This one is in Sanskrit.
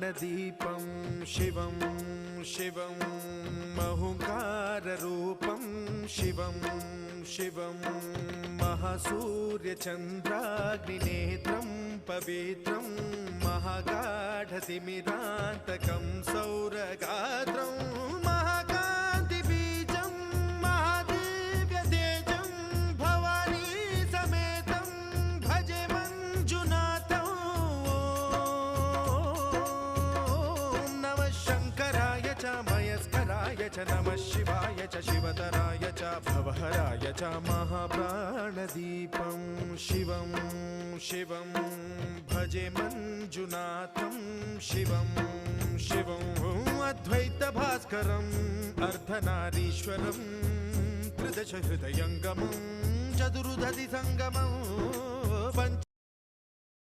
महाप्राणदीपं शिवं शिवं महुङ्काररूपं शिवं शिवं महासूर्यचन्द्राग्निनेत्रं पवित्रं महागाढतिमिरान्तकं सौरगात्रं महाकान्तिबीजं महादिव्यतेजं भवानी समेतं भजे मञ्जुनाथं। ॐ नमः शङ्कराय च मयस्कराय च नमः शिवाय च शिवतराय च भवहराय च महाप्राणदीपं शिवं शिवं भजे मञ्जुनाथं शिवं शिवं अद्वैतभास्करम् अर्धनारीश्वरं त्रिदशहृदयङ्गमं चतुर्दधिसङ्गमं